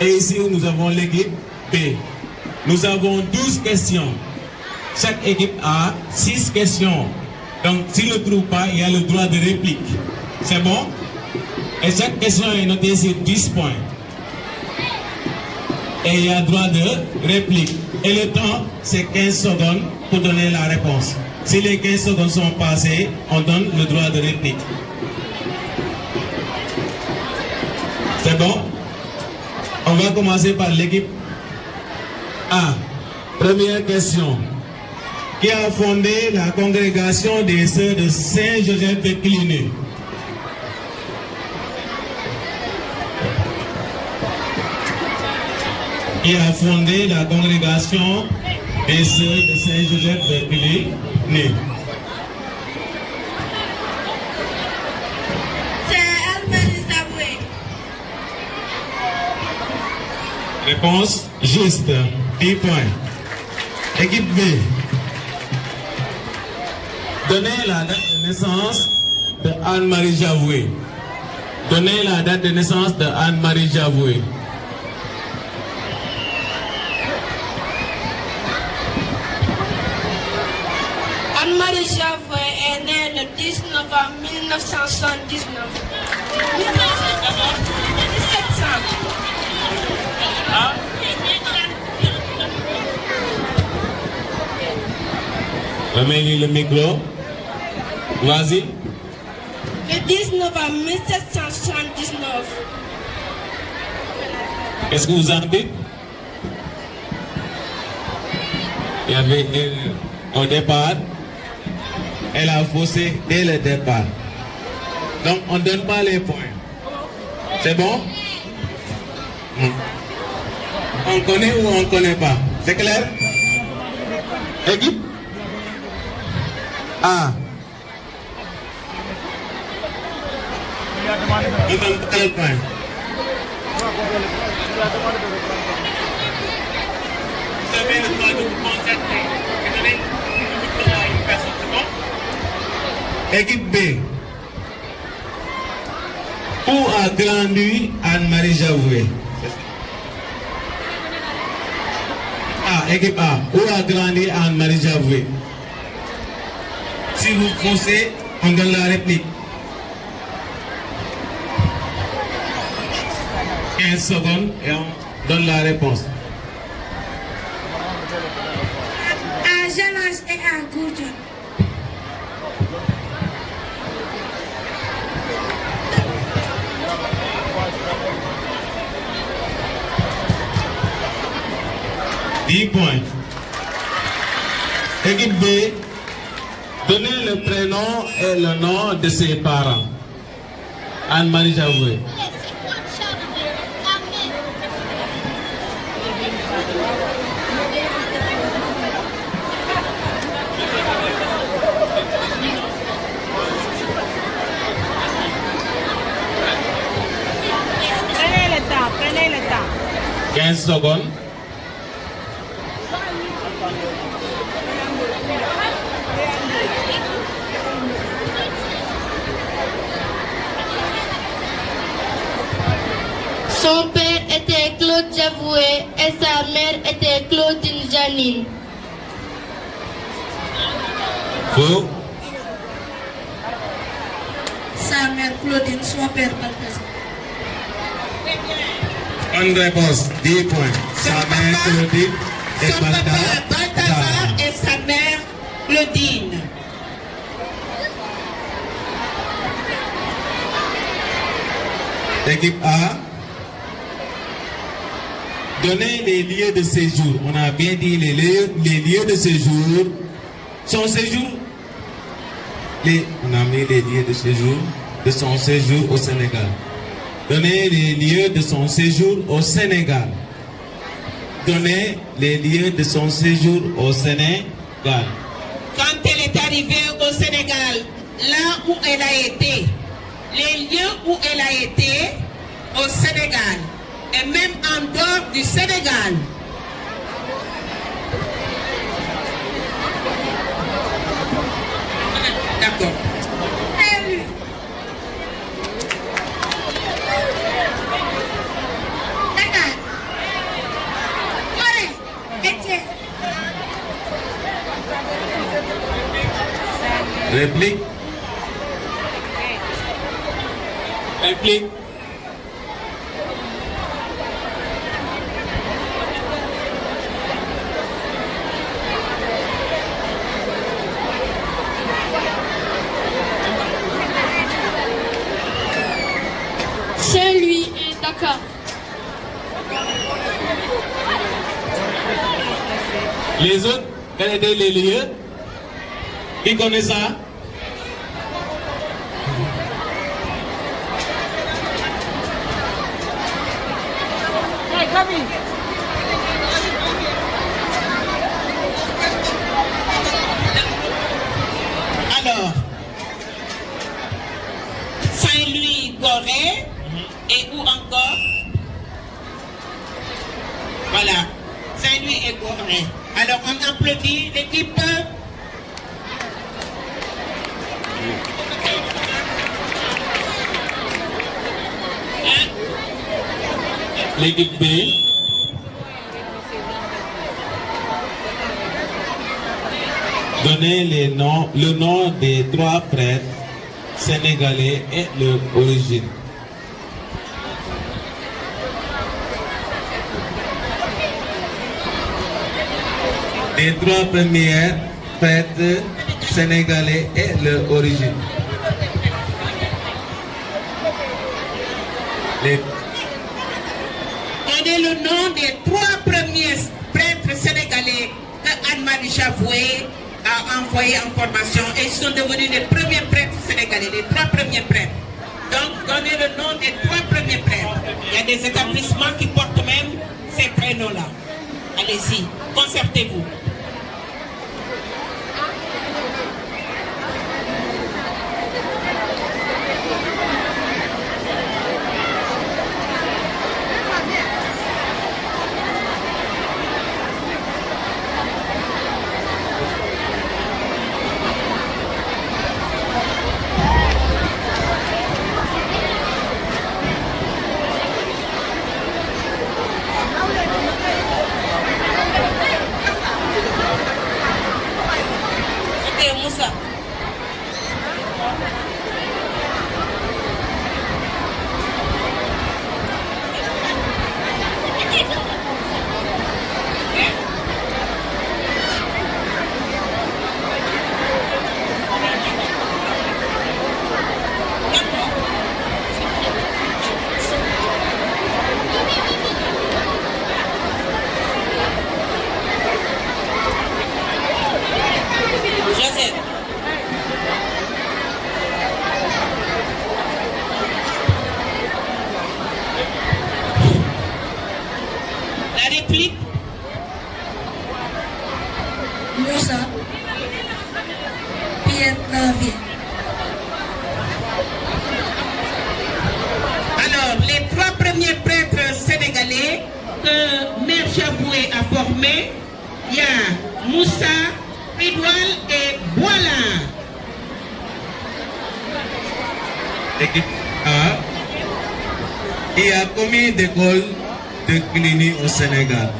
Et ici, nous avons l'équipe B. Nous avons 12 questions. Chaque équipe a 6 questions. Donc, s'il ne trouve pas, il y a le droit de réplique. C'est bon? Et chaque question est notée sur 10 points. Et il y a droit de réplique. Et le temps, c'est 15 secondes pour donner la réponse. Si les 15 secondes sont passées, on donne le droit de réplique. C'est bon? On va commencer par l'équipe A. Première question. Qui a fondé la congrégation des sœurs de Saint-Joseph de Cluny? Qui a fondé la congrégation des sœurs de Saint-Joseph de Cluny? C'est Anne-Marie Javoué. Réponse juste. 10 points. Équipe B. Donnez la date de naissance de Anne-Marie Javoué. Donnez la date de naissance de Anne-Marie Javoué. Anne-Marie Javoué est née le 10 novembre 1979. 1700. Remets-lui le micro. Vas-y. Le 10 novembre 1779. Qu'est-ce que vous en dites? Il y avait au départ, elle a faussé dès le départ. Donc on ne donne pas les points. C'est bon? On connaît ou on ne connaît pas? C'est clair? Équipe A. On donne pas les points. Vous avez le droit de vous concentrer et donner le micro à une personne, c'est bon? Équipe B. Où a grandi Anne-Marie Javoué? Équipe A. Où a grandi Anne-Marie Javoué? Si vous faussez, on donne la réplique. 15 secondes et on donne la réponse. À Jalage et à Gourdon. Dix points. Équipe B, donnez le prénom et le nom de ses parents. Anne-Marie Javoué. Prenez le temps. 15 secondes. Son père était Claude Javoué et sa mère était Claudine Janine. Faux. Sa mère Claudine, son père Balthazar. Bonne réponse. 10 points. Sa mère Claudine et Son papa Balthazar. Balthazar et sa mère Claudine. Équipe A. Donnez les lieux de séjour. On a bien dit les lieux de séjour. Son séjour. On a mis les lieux de séjour de son séjour au Sénégal. Donnez les lieux de son séjour au Sénégal. Donnez les lieux de son séjour au Sénégal. Quand elle est arrivée au Sénégal, là où elle a été, les lieux où elle a été au Sénégal, et même en dehors du Sénégal. D'accord. Dakar. Réplique. Réplique. Saint-Louis et Dakar. Les autres, quels étaient les lieux? Qui connaît ça? Alors, Saint-Louis-Gorée et où encore? Voilà, Saint-Louis et Gorée. Alors, on applaudit l'équipe. L'équipe B. Donnez le nom des 3 prêtres sénégalais et leur origine. Les 3 premiers prêtres sénégalais et leur origine. Donnez le nom des 3 premiers prêtres sénégalais que Anne-Marie Chavoué a envoyé en formation et ils sont devenus les premiers prêtres sénégalais, les 3 premiers prêtres. Donc, donnez le nom des 3 premiers prêtres. Il y a des établissements qui portent même ces prénoms-là. Allez-y, concertez-vous. Moussa, Pierre Navier. Alors, les 3 premiers prêtres sénégalais que Mère Chavoué a formés, il y a Moussa, Ridoual et Boila. Équipe A. Il y a combien d'écoles de clinique au Sénégal?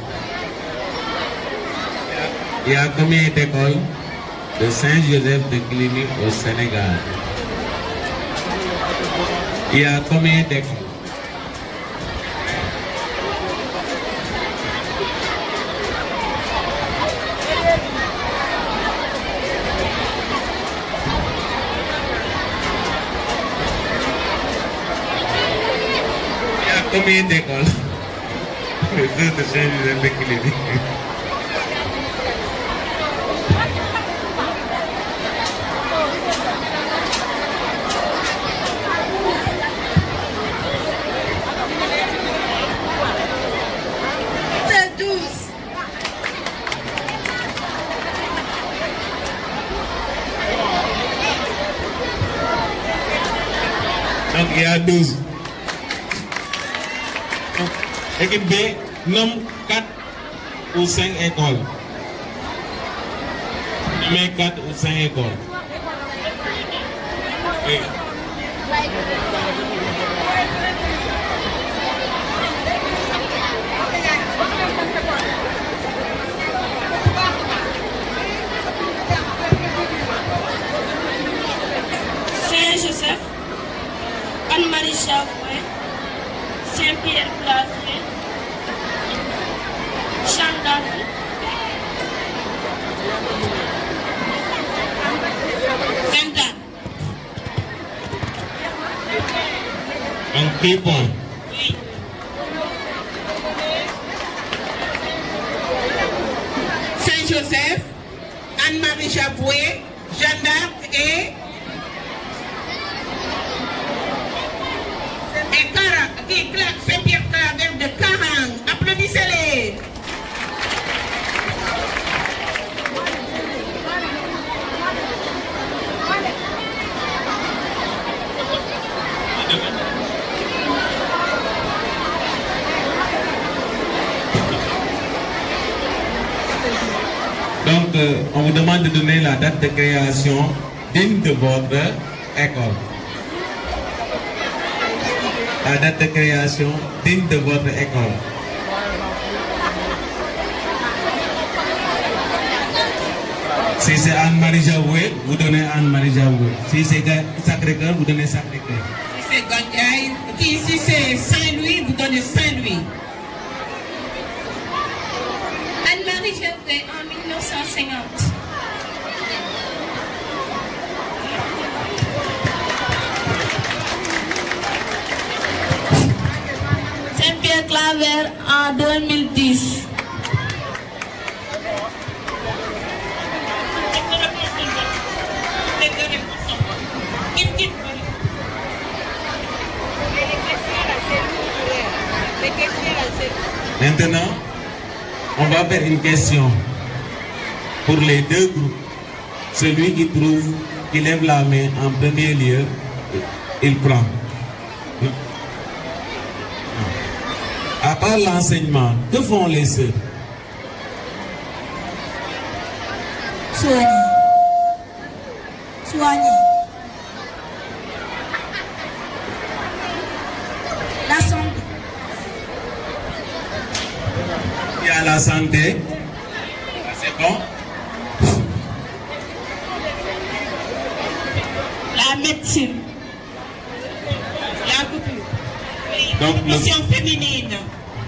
Il y a combien d'écoles de Saint-Joseph de clinique au Sénégal? Il y a combien d'écoles? Il y a combien d'écoles? Les deux de Saint-Joseph de clinique. Donc il y a 12. Donc, équipe B nomme 4 ou 5 écoles. Nommez 4 ou 5 écoles. Oui. 3 points. Saint-Joseph, Anne-Marie Javoué, Jeanne d'Arc et Saint-Pierre Claver de Karang. Applaudissez-les. Donc, on vous demande de donner la date de création d'une de votre école. La date de création d'une de votre école. Si c'est Anne-Marie Javoué, vous donnez Anne-Marie Javoué. Si c'est Sacré-Cœur, vous donnez Sacré-Cœur. Si c'est Saint-Louis, vous donnez Saint-Louis. Anne-Marie Javoué en 1950. Saint-Pierre Claver en 2010. Maintenant, on va faire une question pour les deux groupes. Celui qui lève la main en premier lieu, il prend. À part l'enseignement, que font les sœurs? Soigner. La santé. Il y a la santé. C'est bon. La médecine. La couture. Donc, L'éducation féminine.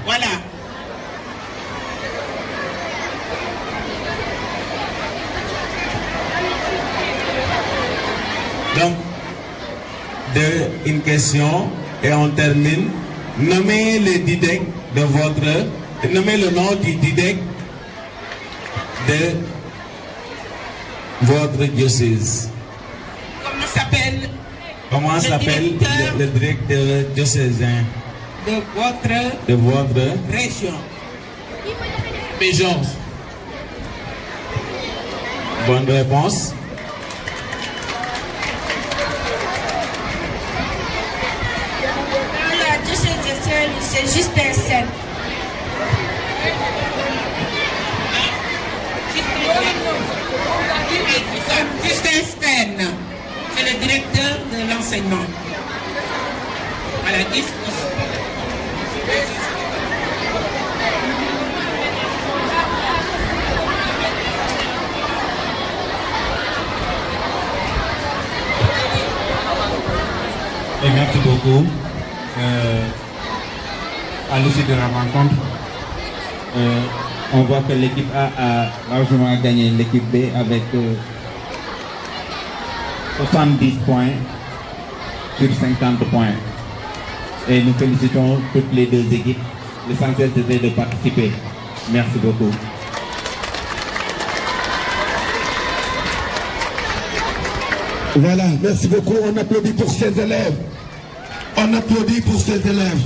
Voilà. Donc, une question et on termine. Nommez nommez le nom du didec de votre diocèse. Comment s'appelle le directeur diocésain de de votre région? Pégeance. Bonne réponse. La diocèse de Saint-Louis, c'est juste un seul. Justin Sten, c'est le directeur de l'enseignement. Voilà, 10. Et merci beaucoup. À l'issue de la rencontre, on voit que l'équipe A a largement gagné l'équipe B avec 70 points sur 50 points. Et nous félicitons toutes les deux équipes. L'essentiel c'était de participer. Merci beaucoup. Voilà, merci beaucoup. On applaudit pour ces élèves. On applaudit pour ces élèves.